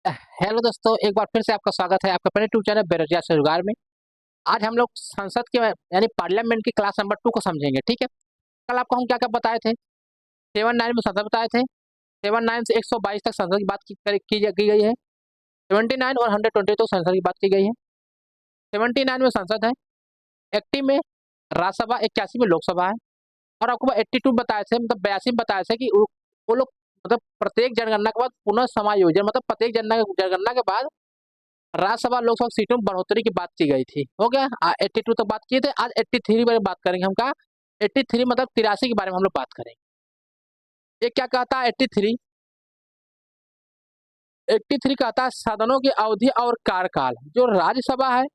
Hello दोस्तों, एक बार फिर से आपका स्वागत है आपका अपने यूट्यूब चैनल बेरोजगार से रोजगार में। आज हम लोग संसद के यानी पार्लियामेंट की क्लास नंबर 2 को समझेंगे। ठीक है। कल आपको हम क्या क्या बताए थे। 79 में संसद बताए थे। 79 से 122 तक संसद की बात की गई है। 79 और 120 तो संसद की बात की गई है। 79 में संसद है। 80 में राज्यसभा, 81 में लोकसभा है। और आपको 82 बताए थे, मतलब 82 में बताए थे कि वो लोग मतलब प्रत्येक जनगणना के बाद पुनः समायोजन, मतलब प्रत्येक जनगणना के बाद राज्यसभा लोकसभा सीटों में बढ़ोतरी की बात की गई थी। हो गया। 82 तक बात किए थे। आज 83 बारे में बात करेंगे हम। का 83 मतलब 83 के बारे में हम लोग बात करेंगे। ये क्या कहता है 83? 83 कहता है सदनों की अवधि और कार्यकाल। जो राज्यसभा है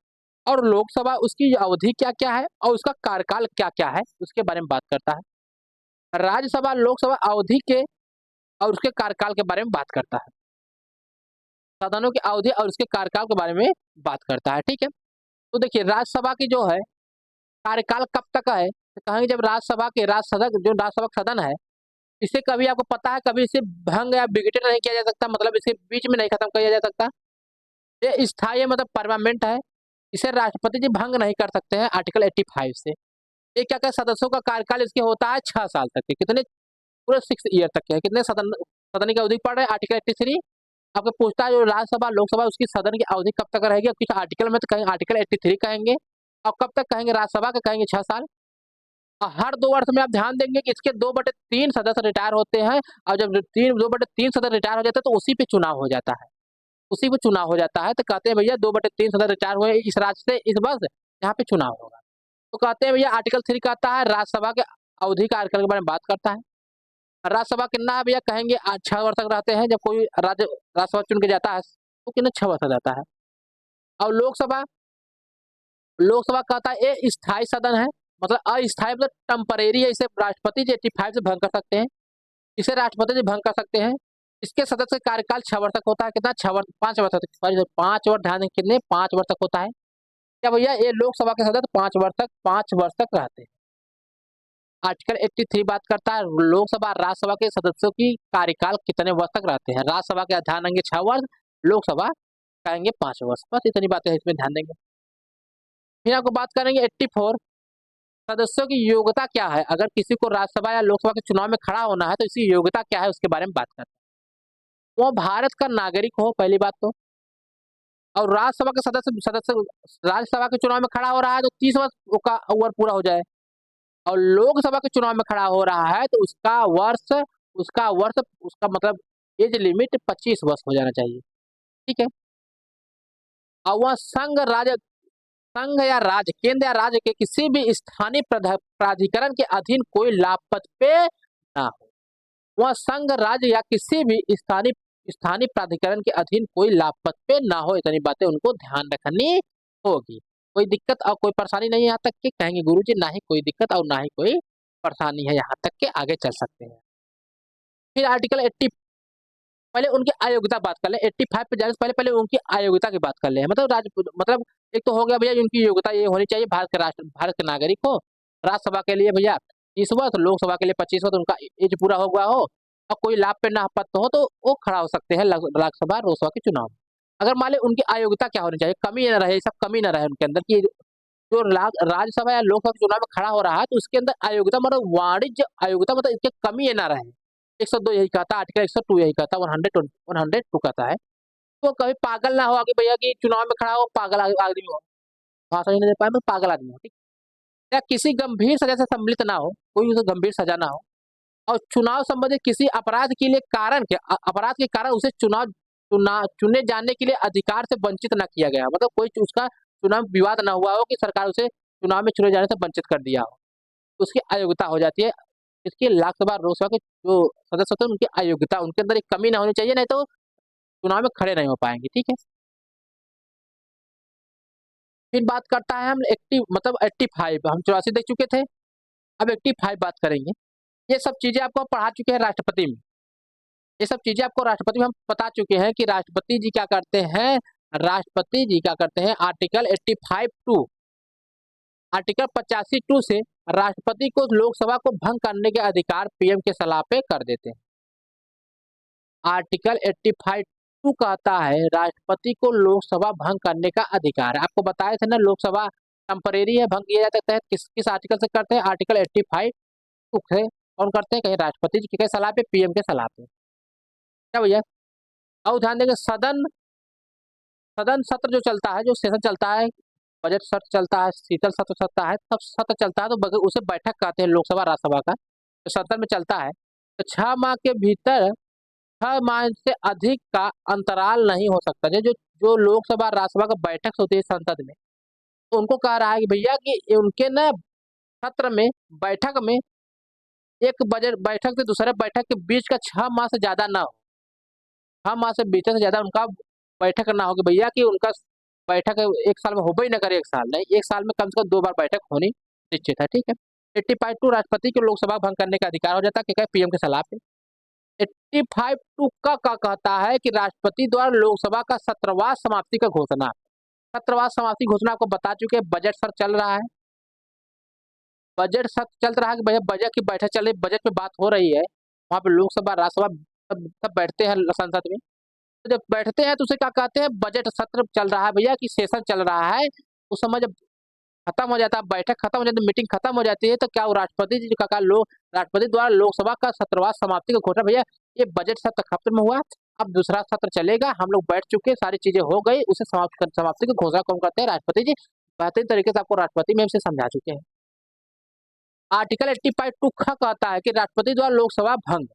और लोकसभा, उसकी अवधि क्या क्या है और उसका कार्यकाल क्या क्या है, उसके बारे में बात करता है। राज्यसभा लोकसभा अवधि के और उसके कार्यकाल के बारे में बात करता है। सदनों की अवधि और उसके कार्यकाल के बारे में बात करता है। ठीक है। तो देखिए, राज्यसभा की जो है कार्यकाल कब तक है, तो कहेंगे जब राज्यसभा के राज्यसभा का सदन है, इसे कभी आपको पता है कभी इसे भंग या बिगेटेड नहीं किया जा सकता, मतलब इसे बीच में नहीं खत्म किया जा सकता। ये स्थायी मतलब परमानेंट है। इसे राष्ट्रपति जी भंग नहीं कर सकते हैं आर्टिकल 85 से। ये क्या क्या सदस्यों का कार्यकाल इसके होता है 6 साल तक के। कितने? पूरे 6 ईयर तक के है। कितने सदन की अवधि पड़ रहे हैं आर्टिकल 83। आपको पूछता है जो राज्यसभा लोकसभा उसकी सदन की अवधि कब तक रहेगी, किस आर्टिकल में, तो कहेंगे आर्टिकल 83 कहेंगे। और कब तक कहेंगे राज्यसभा के, कहेंगे 6 साल। और हर 2 वर्ष में आप ध्यान देंगे कि इसके 2/3 सदस्य रिटायर होते हैं। और जब 2/3 सदस्य रिटायर हो जाते हैं तो उसी पे चुनाव हो जाता है। उसी पे चुनाव हो जाता है, तो कहते हैं भैया 2/3 सदस्य रिटायर हुए इस राज्य से इस वर्ष, यहाँ पे चुनाव होगा। तो कहते हैं भैया आर्टिकल 3 कहता है राज्यसभा के अवधि कार्यकाल के बारे में बात करता है। राज्यसभा कितना है भैया, कहेंगे 6 वर्ष तक रहते हैं। जब कोई राज्यसभा चुन के जाता है तो कितने 6 वर्ष तक जाता है। और लोकसभा, लोकसभा कहता है ये स्थायी सदन है, मतलब अस्थायी मतलब टेम्परेरी है। इसे राष्ट्रपति जी 85 से भंग कर सकते हैं। इसे राष्ट्रपति जी भंग कर सकते हैं। इसके सदस्य का कार्यकाल 6 वर्ष तक होता है। कितना? 6 वर्ष, 5 वर्ष तक, सॉरी 5 वर्ष, ध्यान दें कितने, 5 वर्ष तक होता है। क्या भैया ये लोकसभा के सदस्य 5 वर्ष तक, 5 वर्ष तक रहते हैं। आर्टिकल 83 बात करता है लोकसभा राज्यसभा के सदस्यों की कार्यकाल कितने वर्ष तक रहते हैं। राज्यसभा के ध्यान देंगे 6 वर्ष, लोकसभा कहेंगे 5 वर्ष। बस इतनी बातें इसमें ध्यान देंगे। फिर आपको बात करेंगे 84, सदस्यों की योग्यता क्या है। अगर किसी को राज्यसभा या लोकसभा के चुनाव में खड़ा होना है तो इसकी योग्यता क्या है, उसके बारे में बात करते हैं। वो भारत का नागरिक हो, पहली बात तो। और राज्यसभा के सदस्य सदस्य राज्यसभा के चुनाव में खड़ा हो रहा है तो 30 वर्ष का ओवर पूरा हो जाए। और लोकसभा के चुनाव में खड़ा हो रहा है तो उसका मतलब एज लिमिट 25 वर्ष हो जाना चाहिए। ठीक है। और वह संघ या राज्य, केंद्र या राज्य के किसी भी स्थानीय प्राधिकरण के अधीन कोई लाभपत पे ना हो। वह संघ, राज्य या किसी भी स्थानीय स्थानीय प्राधिकरण के अधीन कोई लाभपत पे ना हो। इतनी बातें उनको ध्यान रखनी होगी। कोई दिक्कत और कोई परेशानी नहीं है यहाँ तक के, कहेंगे गुरुजी ना ही कोई दिक्कत और ना ही कोई परेशानी है, यहाँ तक के आगे चल सकते हैं। फिर आर्टिकल 80, पहले उनकी अयोग्यता बात कर ले। 85 पे जाने से पहले पहले उनकी अयोग्यता की बात कर ले। मतलब एक तो हो गया भैया उनकी योग्यता ये होनी चाहिए भारत के नागरिक हो। राज्यसभा के लिए भैया 30 वर्ष, लोकसभा के लिए 25 वर्ष उनका एज पूरा हो गया हो और कोई लाभ पे ना पात्र हो तो वो खड़ा हो सकते हैं राज्यसभा लोकसभा के चुनाव में। अगर मान ली उनकी अयोग्यता क्या होनी चाहिए, कमी न रहे, सब कमी न रहे उनके अंदर की जो राज्यसभा या लोकसभा के चुनाव में खड़ा हो रहा है तो उसके अंदर अयोग्यता मतलब वाणिज्य अयोग्यता, मतलब इसके कमी ये ना रहे। 102 यही कहता है, आर्टिकल 102 यही कहता है, 102 कहता है। तो कभी पागल ना हो आगे भैया कि चुनाव में खड़ा हो पागल आदमी हो, भाषण ही नहीं दे पाए, मैं पागल आदमी हो। ठीक। या किसी गंभीर सजा से सम्मिलित ना हो, कोई उसे गंभीर सजा ना हो। और चुनाव संबंधित किसी अपराध के लिए अपराध के कारण उसे चुने जाने के लिए अधिकार से वंचित ना किया गया, मतलब कोई उसका चुनाव विवाद ना हुआ हो कि सरकार उसे चुनाव में चुने जाने से वंचित कर दिया हो, तो उसकी अयोग्यता हो जाती है। इसके लोकसभा लोकसभा के जो सदस्य होते हैं उनकी अयोग्यता, उनके अंदर एक कमी ना होनी चाहिए, नहीं तो चुनाव में खड़े नहीं हो पाएंगे। ठीक है। फिर बात करता है हम 80 मतलब 85, हम 84 देख चुके थे। अब 85 बात करेंगे। ये सब चीजें आपको पढ़ा चुके हैं राष्ट्रपति में। ये सब चीजें आपको राष्ट्रपति में हम बता चुके हैं कि राष्ट्रपति जी क्या करते हैं। राष्ट्रपति जी क्या करते हैं, आर्टिकल 85 टू, आर्टिकल 85 टू से राष्ट्रपति को लोकसभा को भंग करने के अधिकार पीएम के सलाह पे कर देते हैं। आर्टिकल 85 टू कहता है राष्ट्रपति को लोकसभा भंग करने का अधिकार है। आपको बताए थे ना, लोकसभा टेम्परेरी है, भंग किया जा सकता है। किस आर्टिकल से करते हैं? आर्टिकल 85 टू से। कौन करते हैं? कहीं राष्ट्रपति जी की सलाह पे, पीएम के सलाह पे। क्या भैया? अब ध्यान देंगे, सदन सदन सत्र जो चलता है, जो सेशन चलता है, बजट सत्र चलता है, शीतल सत्र चलता है, तब सत्र चलता है तो उसे बैठक कहते हैं लोकसभा राज्यसभा का। तो सदन में चलता है तो 6 माह के भीतर, 6 माह से अधिक का अंतराल नहीं हो सकता। जो जो लोकसभा राज्यसभा का बैठक होती है संसद में, तो उनको कह रहा है कि भैया कि उनके न सत्र में, बैठक में, एक बजट बैठक से दूसरे बैठक के बीच का 6 माह से ज्यादा ना हो। 6 माह से बीते से ज्यादा उनका बैठक ना हो कि भैया कि उनका बैठक एक साल में हो ही ना करे, एक साल नहीं, एक साल में कम से कम 2 बार बैठक होनी निश्चित है। ठीक है। 85 टू राष्ट्रपति को लोकसभा भंग करने का अधिकार हो जाता है, क्या? पीएम के सलाह पे। 85 टू का कहता है कि राष्ट्रपति द्वारा लोकसभा का सत्रवां समाप्ति का घोषणा। सत्रवां समाप्ति घोषणा आपको बता चुके हैं। बजट सत्र चल रहा है, बजट सत्र चल रहा है कि भैया बजट की बैठक चल रही, बजट पे बात हो रही है, वहां पे लोकसभा राज्यसभा सब बैठते हैं संसद में। तो जब बैठते हैं तो उसे क्या कहते हैं? बजट सत्र चल रहा है भैया, कि सेशन चल रहा है। उस समय जब खत्म हो जाता है, बैठक खत्म हो जाती है, मीटिंग खत्म हो जाती है, तो क्या वो राष्ट्रपति जी का लोग राष्ट्रपति द्वारा लोकसभा का सत्रवां समाप्ति का घोषणा, भैया ये बजट सत्र खत्म हुआ, अब दूसरा सत्र चलेगा, हम लोग बैठ चुके, सारी चीजें हो गई, उसे समाप्ति की घोषणा कौन करते हैं? राष्ट्रपति जी। बेहतरीन तरीके से आपको राष्ट्रपति में से समझा चुके हैं। आर्टिकल 85 टू ख कहता है कि राष्ट्रपति द्वारा लोकसभा भंग,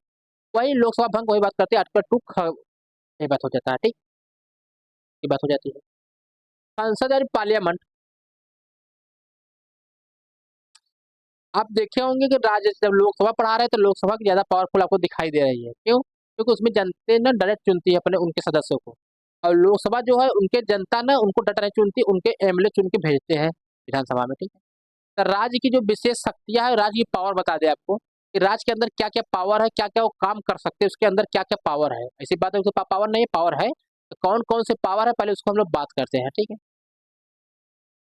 वही लोकसभा भंग वही बात करते हैं। आर्टिकल 2 ख ये बात हो जाता है। ठीक, ये बात हो जाती है। संसद और पार्लियामेंट, आप देखे होंगे कि राज्य जब लोकसभा पढ़ा रहे हैं तो लोकसभा की ज्यादा पावरफुल आपको दिखाई दे रही है। क्यों? क्योंकि उसमें जनता ना डायरेक्ट चुनती है अपने उनके सदस्यों को, और लोकसभा जो है उनके जनता ना उनको डायरेक्ट चुनती है, उनके एमएलए चुन के भेजते हैं विधानसभा में। ठीक है। तो राज्य की जो विशेष शक्तियां है, राज्य की पावर बता दे आपको कि राज्य के अंदर क्या क्या पावर है, क्या क्या वो काम कर सकते हैं, उसके अंदर क्या क्या पावर है। ऐसी बात है उसके पास पावर नहीं है, पावर है, तो कौन कौन से पावर है पहले उसको हम लोग बात करते हैं। ठीक है,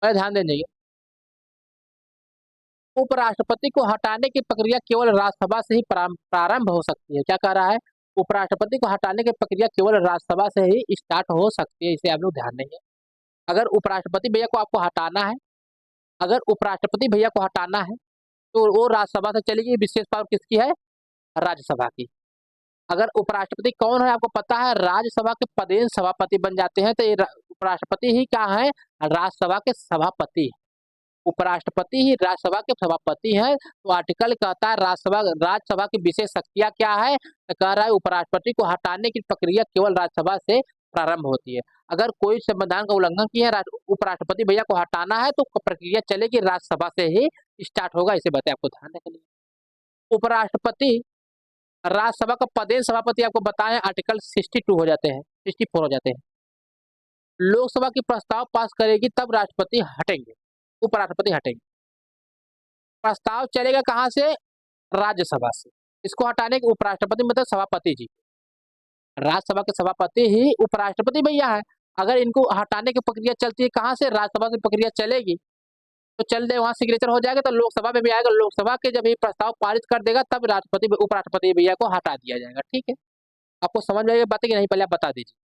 पहले ध्यान देंगे, उपराष्ट्रपति को हटाने की प्रक्रिया केवल राज्यसभा से ही प्रारंभ हो सकती है। क्या कह रहा है? उपराष्ट्रपति को हटाने की प्रक्रिया केवल राज्यसभा से ही स्टार्ट हो सकती है, इसे आप लोग ध्यान देंगे। अगर उपराष्ट्रपति भैया को आपको हटाना है, अगर उपराष्ट्रपति भैया को हटाना है तो वो राज्यसभा से चलेगी। विशेष पावर किसकी है? राज्यसभा की। अगर उपराष्ट्रपति कौन है आपको पता है? राज्यसभा के पदेन सभापति बन जाते हैं, तो ये उपराष्ट्रपति ही क्या है? राज्यसभा के सभापति। उपराष्ट्रपति ही राज्यसभा के सभापति हैं। तो आर्टिकल कहता है राज्यसभा की विशेष शक्तियां क्या है? तो कह रहा है उपराष्ट्रपति को हटाने की प्रक्रिया केवल राज्यसभा से प्रारंभ होती है। अगर कोई संविधान का उल्लंघन किया, उपराष्ट्रपति भैया को हटाना है तो प्रक्रिया चलेगी राज्यसभा से ही स्टार्ट होगा। इसे बताए आपको ध्यान रखने के लिए। उपराष्ट्रपति राज्यसभा का पदेन सभापति आपको बताएं आर्टिकल 62 हो जाते हैं, 64 हो जाते हैं। लोकसभा की प्रस्ताव पास करेगी तब राष्ट्रपति हटेंगे, उपराष्ट्रपति हटेंगे। प्रस्ताव चलेगा कहां से? राज्यसभा से। इसको हटाने के उपराष्ट्रपति मतलब सभापति जी, राज्यसभा के सभापति ही उपराष्ट्रपति भैया है। अगर इनको हटाने की प्रक्रिया चलती है कहां से? राज्यसभा से प्रक्रिया चलेगी, तो चल दे वहां सिग्नेचर हो जाएगा तो लोकसभा में भी आएगा। लोकसभा के जब ये प्रस्ताव पारित कर देगा तब राष्ट्रपति उपराष्ट्रपति भैया को हटा दिया जाएगा। ठीक है, आपको समझ में आएगी बात है कि नहीं? पहले आप बता दीजिए।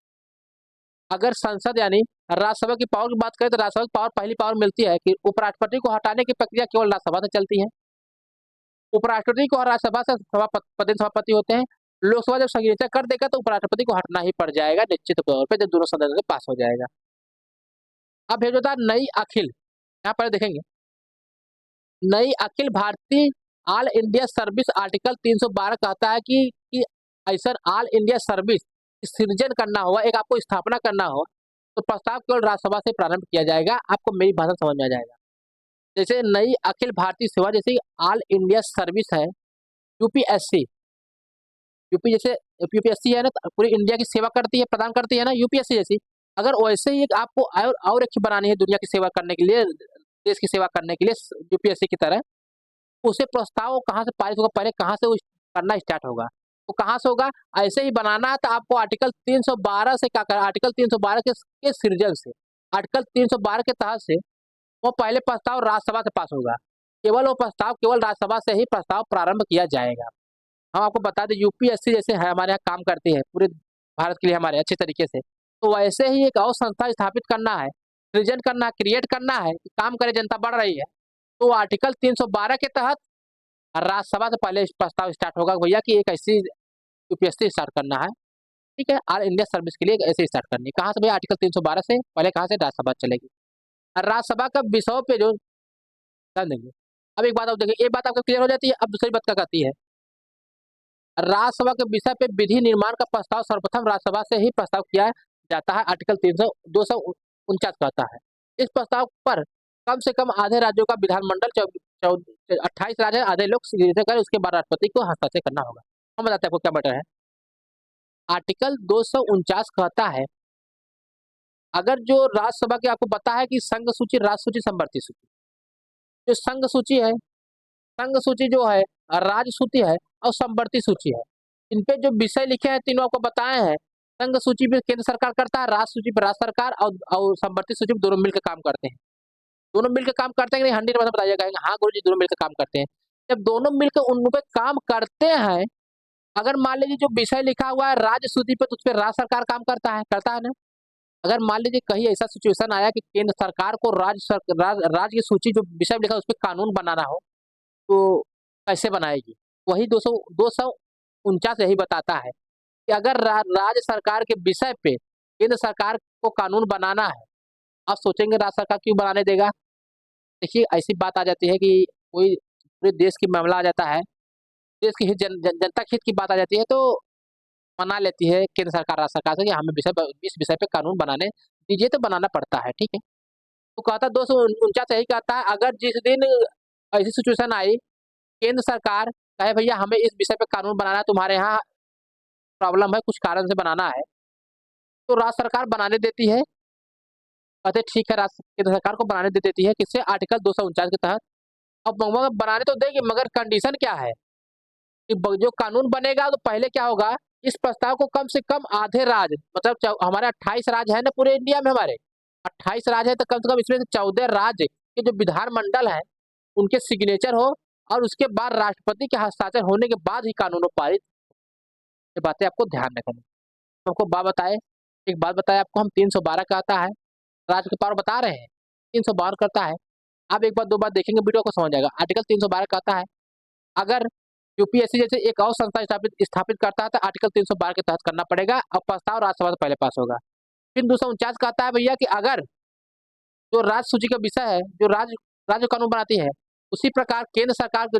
अगर संसद यानी राज्यसभा की पावर की बात करें तो राज्यसभा की पावर, पहली पावर मिलती है कि उपराष्ट्रपति को हटाने की प्रक्रिया केवल राज्यसभा से चलती है। उपराष्ट्रपति को राज्यसभा से पदेन सभापति होते हैं। लोकसभा जब सिग्नेचर कर देगा तो उपराष्ट्रपति को हटना ही पड़ जाएगा निश्चित तौर पर, जब दोनों सदन से पास हो जाएगा। अब भेजो था नई अखिल, यहाँ पर देखेंगे नई Akhil Bharatiya all India service. Article 312 कहता है कि ऐसा ऑल इंडिया सर्विस सृजन करना होगा, एक आपको स्थापना करना हो तो प्रस्ताव केवल राज्यसभा से प्रारंभ किया जाएगा। आपको मेरी भाषा समझ में आ जाएगा। जैसे नई अखिल भारतीय सेवा, जैसे ऑल इंडिया सर्विस है, यूपीएससी, यूपी जैसे यूपीएससी है ना, पूरी इंडिया की सेवा करती है, प्रदान करती है ना, यूपीएससी जैसी। अगर वैसे ही आपको और एक बनानी है दुनिया की सेवा करने के लिए, देश की सेवा करने के लिए यूपीएससी की तरह, उसे प्रस्ताव कहाँ से पारित होगा? पहले कहाँ से वो करना स्टार्ट होगा? तो कहाँ से होगा? ऐसे ही बनाना है तो आपको आर्टिकल 312 से क्या करना? आर्टिकल 312 के सृजन से, आर्टिकल 312 के तहत से वो पहले प्रस्ताव राज्यसभा से पास होगा। केवल वो प्रस्ताव केवल राज्यसभा से ही प्रस्ताव प्रारंभ किया जाएगा। हम आपको बता दें यूपीएससी जैसे है हमारे यहाँ काम करती है, पूरे भारत के लिए हमारे अच्छे तरीके से। तो वैसे ही एक और संस्था स्थापित करना है, सृजन करना, क्रिएट करना है, काम करे, जनता बढ़ रही है। तो आर्टिकल 312 के तहत राज्यसभा से पहले प्रस्ताव स्टार्ट होगा भैया कि एक ऐसी यूपीएससी स्टार्ट करना है, ठीक है, ऑल इंडिया सर्विस के लिए ऐसे स्टार्ट करनी है। कहाँ से भैया? आर्टिकल 312 से पहले कहाँ से? राज्यसभा चलेगी। और राज्यसभा का विषयों पे जो ध्यान देंगे। अब एक बात आप देखिए, एक बात आपको क्लियर हो जाती है, अब दूसरी बात क्या कहती है? राज्यसभा के विषय पे विधि निर्माण का प्रस्ताव सर्वप्रथम राज्यसभा से ही प्रस्ताव किया जाता है, आर्टिकल 249 कहता है। इस प्रस्ताव पर कम से कम आधे राज्यों का विधानमंडल 28 राज्य आधे लोग सिग्नेचर कर, उसके बाद राष्ट्रपति को हस्ताक्षर करना होगा। हम बताते हैं आपको क्या मैटर है। आर्टिकल 249 कहता है, अगर जो राज्यसभा की आपको पता है कि संघ सूची, राज्य सूची, संवर्ती सूची। जो संघ सूची है, संघ सूची जो है, राज्य सूची है और संवर्ती सूची है। इन पे जो विषय लिखे हैं तीनों आपको बताए हैं। संघ सूची पे केंद्र सरकार करता है, राज्य सूची पे राज्य सरकार और संवर्ती सूची पे दोनों मिलकर काम करते हैं। दोनों मिलकर काम करते हैं कि नहीं? 100% बताइएगा। हाँ गुरु जी, दोनों मिलकर काम करते हैं। जब दोनों मिलकर उन पे काम करते हैं, अगर मान लीजिए जो विषय लिखा हुआ है राज्य सूची पे, तो उस पर राज्य सरकार काम करता है ना। अगर मान लीजिए कहीं ऐसा सिचुएशन आया कि केंद्र सरकार को राज्य की सूची जो विषय लिखा है उस पर कानून बनाना हो, तो कैसे बनाएगी? वही 249 यही बताता है कि अगर राज्य सरकार के विषय पे केंद्र सरकार को कानून बनाना है। आप सोचेंगे राज्य सरकार क्यों बनाने देगा? देखिए, ऐसी बात आ जाती है कि कोई पूरे देश की मामला आ जाता है, देश की हित जनता के हित की बात आ जाती है, तो मना लेती है केंद्र सरकार राज्य सरकार से कि हमें इस विषय पे कानून बनाने दीजिए, तो बनाना पड़ता है, ठीक है। तो कहता 249 यही कहता है, अगर जिस दिन ऐसी सिचुएशन आई, केंद्र सरकार कहे भैया हमें इस विषय पे कानून बनाना है, तुम्हारे यहाँ प्रॉब्लम है, कुछ कारण से बनाना है, तो राज्य सरकार बनाने देती है। कहते ठीक है, राज्य केंद्र सरकार को बनाने दे देती है, किससे? आर्टिकल 249 के तहत। अब मगर बनाने तो देगी, मगर कंडीशन क्या है कि जो कानून बनेगा तो पहले क्या होगा, इस प्रस्ताव को कम से कम आधे राज्य, मतलब हमारे 28 राज्य है ना पूरे इंडिया में, हमारे 28 राज्य है, तो कम से कम इसमें से 14 राज्य के जो विधानमंडल है उनके सिग्नेचर हो, और उसके बाद राष्ट्रपति के हस्ताक्षर होने के बाद ही कानून पारित। ये बातें आपको ध्यान रखनी। हमको बात बताए, एक बात बताए आपको, हम 312 का आता है, राज्य के पावर बता रहे हैं, 312 करता है। आप एक बार दो बार देखेंगे वीडियो को समझ जाएगा। आर्टिकल 312 का आता है, अगर यूपीएससी जैसे एक और संस्था स्थापित करता है तो आर्टिकल 312 के तहत करना पड़ेगा, और प्रस्ताव राज्यसभा से पहले पास होगा। फिर 249 का आता है भैया कि अगर जो राज्य सूची का विषय है, जो राज्य कानून बनाती है, उसी प्रकार केंद्र सरकार को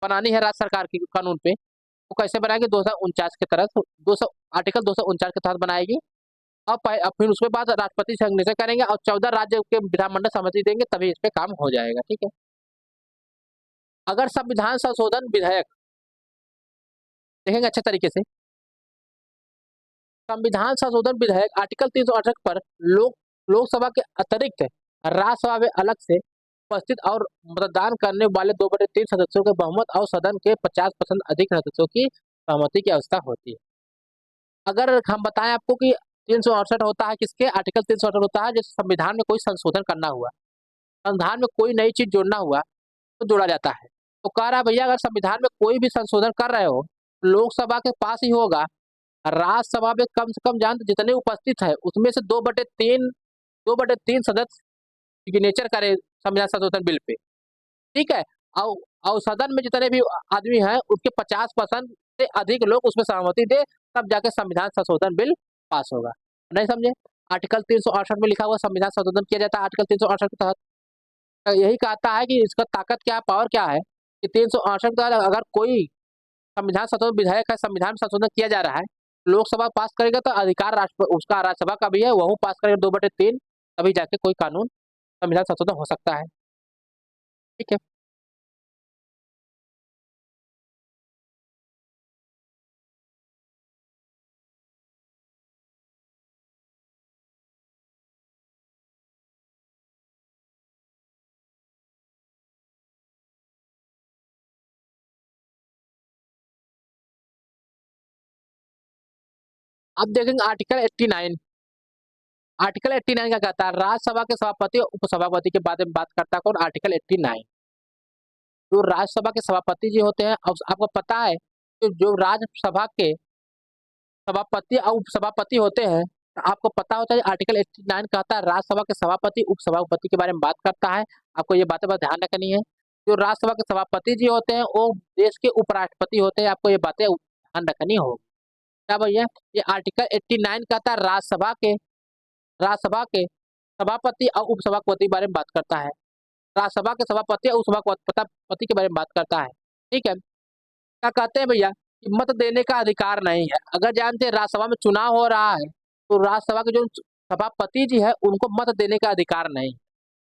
बनानी है राज्य सरकार की कानून पे, वो कैसे बनाएगी? 249 के तहत, 200 आर्टिकल 249 के तहत बनाएगी। अब फिर उसके बाद राष्ट्रपति सिग्नेचर करेंगे और 14 राज्य के विधानमंडल सहमति देंगे, तभी इस पे काम हो जाएगा, ठीक है। अगर संविधान संशोधन विधेयक देखेंगे अच्छे तरीके से, संविधान संशोधन विधेयक आर्टिकल 368 पर लोकसभा के अतिरिक्त राज्यसभा में अलग से उपस्थित और मतदान करने वाले 2/3 सदस्यों के बहुमत और सदन के 50% अधिक सदस्यों की सहमति की अवस्था होती है। अगर हम बताएं आपको कि 368 होता है किसके? आर्टिकल 368 होता है जैसे संविधान में कोई संशोधन करना हुआ, संविधान में कोई नई चीज जोड़ना हुआ, तो जोड़ा जाता है। तो कह रहा है भैया, अगर संविधान में कोई भी संशोधन कर रहे हो, लोकसभा के पास ही होगा। राज्यसभा में कम से कम जान जितने उपस्थित है उसमें से 2/3 सदस्य सिग्नेचर करे संविधान संशोधन बिल पे, ठीक है। और सदन में जितने भी आदमी हैं उसके 50% से अधिक लोग उसमें सहमति दे, तब जाके संविधान संशोधन बिल पास होगा। नहीं समझे? आर्टिकल 368 में लिखा हुआ संविधान संशोधन किया जाता है आर्टिकल 368 के तहत। तो यही कहता है कि इसका ताकत क्या है, पावर क्या है, कि 368 के तहत अगर कोई संविधान संशोधन विधेयक है, संविधान में संशोधन किया जा रहा है, लोकसभा पास करेगा तो अधिकार उसका राज्यसभा का भी है, वह पास करेगा 2/3, तभी जाके कोई कानून संविधान संशोधन हो सकता है, ठीक है। अब देखेंगे आर्टिकल 89। आर्टिकल 89 क्या कहता है? राज्यसभा के सभापति और उपसभापति के बारे में बात करता है कौन? आर्टिकल 89। जो राज्यसभा के सभापति जी होते हैं, अब आपको पता है कि जो राज्यसभा के सभापति और उपसभापति होते हैं, तो आपको पता होता है आर्टिकल 89 कहता है राज्यसभा के सभापति उपसभापति के बारे में बात करता है। आपको ये बातें बस ध्यान रखनी है। जो राज्यसभा के सभापति जी होते हैं वो देश के उपराष्ट्रपति होते हैं, आपको ये बातें ध्यान रखनी होगी। क्या भैया, ये आर्टिकल 89 कहता है राज्यसभा के सभापति और उपसभापति के बारे में बात करता है। राज्यसभा के सभापति और उपसभापति के बारे में बात करता है। ठीक है, क्या कहते हैं भैया कि मत देने का अधिकार नहीं है। अगर जानते हैं राज्यसभा में चुनाव हो रहा है तो राज्यसभा के जो सभापति जी है उनको मत देने का अधिकार नहीं।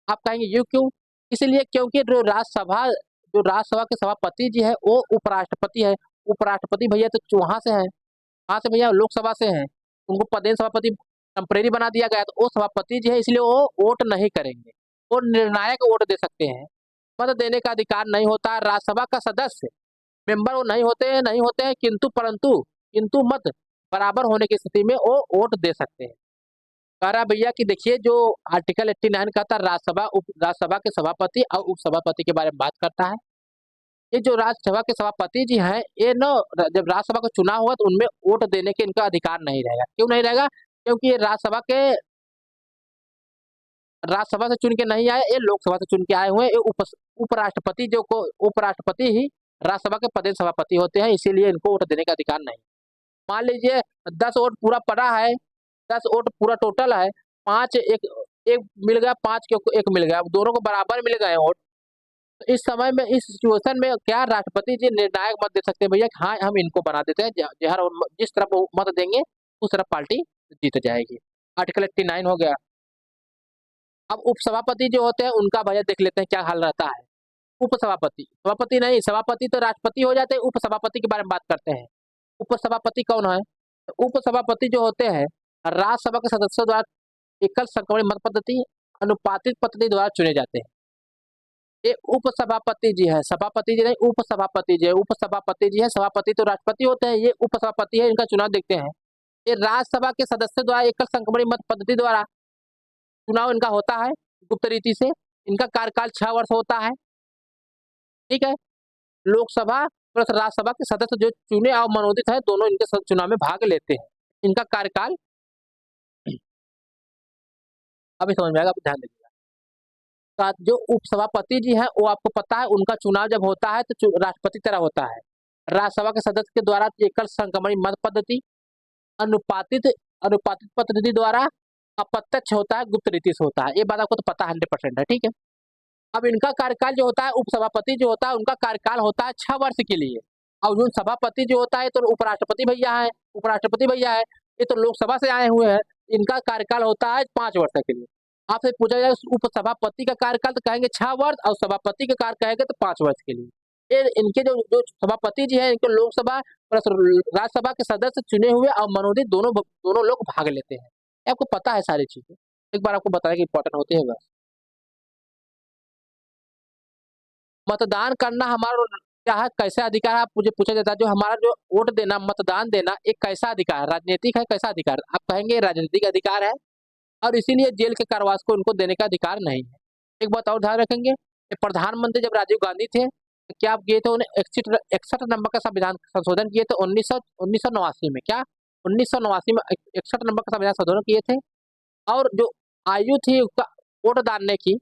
आप कहेंगे ये क्यों? इसलिए क्योंकि जो राज्यसभा के सभापति जी है वो उपराष्ट्रपति है। उपराष्ट्रपति भैया तो वहां से है, कहाँ से भैया? लोकसभा से है। उनको पदेन सभापति टेम्परेरी बना दिया गया, तो वो सभापति जी है, इसलिए वो वोट नहीं करेंगे। वो निर्णायक वोट दे सकते हैं, मत देने का अधिकार नहीं होता। राज्यसभा का सदस्य मेंबर वो नहीं होते हैं, किंतु मत बराबर होने की स्थिति में वो वोट दे सकते हैं। कह रहा भैया कि देखिए जो आर्टिकल 89 कहता है राज्यसभा के सभापति और उपसभापति के बारे में बात करता है। ये जो राज्यसभा के सभापति जी हैं ये न जब राज्यसभा का चुनाव होगा तो उनमें वोट देने के इनका अधिकार नहीं रहेगा। क्यों नहीं रहेगा? क्योंकि ये राज्यसभा से चुन के नहीं आए, ये लोकसभा से चुन के आए हुए। ये उपराष्ट्रपति ही राज्यसभा के पदेन सभापति होते हैं, इसीलिए इनको वोट देने का अधिकार नहीं। मान लीजिए 10 वोट पूरा पड़ा है, 10 वोट पूरा टोटल है, 5 एक मिल गया, 5 के एक मिल गया, दोनों को बराबर मिल गए वोट। तो इस समय में इस सिचुएशन में क्या राष्ट्रपति जी निर्णायक मत दे सकते हैं भैया कि हाँ हम इनको बना देते हैं, जिस तरफ वो मत देंगे उस तरफ पार्टी जीत जाएगी। आर्टिकल 89 हो गया। अब उपसभापति जो होते हैं उनका भैया देख लेते हैं क्या हाल रहता है। सभापति नहीं, सभापति तो राष्ट्रपति हो जाते हैं, उपसभापति के बारे में बात करते हैं। उपसभापति कौन है? तो उपसभापति जो होते हैं राज्यसभा के सदस्यों द्वारा एकल संक्रमण मत पद्धति अनुपातिक पद्धति द्वारा चुने जाते हैं। ये उपसभापति जी है, सभापति जी नहीं, उपसभापति जी है। उपसभापति जी है, सभापति तो राष्ट्रपति होते हैं, ये उपसभापति है, इनका चुनाव देखते हैं। ये राज्यसभा के सदस्यों द्वारा एकल संक्रमण मत पद्धति द्वारा चुनाव इनका होता है गुप्त रीति से। इनका कार्यकाल 6 वर्ष होता है। ठीक है, लोकसभा प्लस राज्यसभा के सदस्य जो चुने और मनोनीत है दोनों इनके चुनाव में भाग लेते हैं। इनका कार्यकाल अभी समझ में आएगा, ध्यान दीजिएगा। जो उपसभापति जी हैं वो आपको पता है उनका चुनाव जब होता है तो राष्ट्रपति तरह होता है। राज्यसभा के सदस्य के द्वारा एकल संक्रमण मत पद्धति अनुपातित पद्धति द्वारा अप्रत्यक्ष होता है, गुप्त रीति से होता है। ये बात आपको तो पता 100% है। ठीक है, अब इनका कार्यकाल जो होता है उपसभापति जो होता है उनका कार्यकाल होता है 6 वर्ष के लिए। और जो सभापति जो होता है तो उपराष्ट्रपति भैया है, ये तो लोकसभा से आए हुए हैं, इनका कार्यकाल होता है 5 वर्ष के लिए। आपसे पूछा जाए उपसभापति का कार्यकाल तो कहेंगे 6 वर्ष और सभापति का कार्य कहेंगे तो 5 वर्ष के लिए। ये इनके जो सभापति जी है इनको लोकसभा प्लस राज्यसभा के सदस्य चुने हुए और मनोनीत दोनों लोग भाग लेते हैं। आपको पता है सारी चीजें, एक बार आपको बताने की इंपॉर्टेंट होती है। बस मतदान करना हमारा क्या है, कैसा अधिकार है? आप मुझे पूछा जाता है जो हमारा जो वोट देना मतदान देना एक कैसा अधिकार है, राजनीतिक है कैसा अधिकार? आप कहेंगे राजनीतिक अधिकार है और इसीलिए जेल के कारावास को उनको देने का अधिकार नहीं है। एक बात और ध्यान रखेंगे, प्रधानमंत्री जब राजीव गांधी थे तो क्या आप किए थे? उन्हें 61 नंबर का संविधान संशोधन किए थे 1989 में। क्या 1989 में 61 नंबर का संविधान संशोधन किए थे? और जो आयु थी उसका वोट डालने की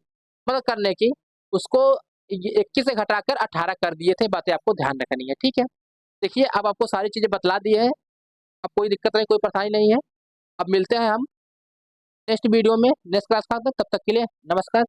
मदद करने की उसको 21 से घटाकर 18 कर दिए थे। बातें आपको ध्यान रखनी है। ठीक है, देखिए अब आपको सारी चीजें बतला दी है, अब कोई दिक्कत नहीं, कोई परेशानी नहीं है। अब मिलते हैं हम नेक्स्ट वीडियो में नेक्स्ट क्लास का, तब तक के लिए नमस्कार।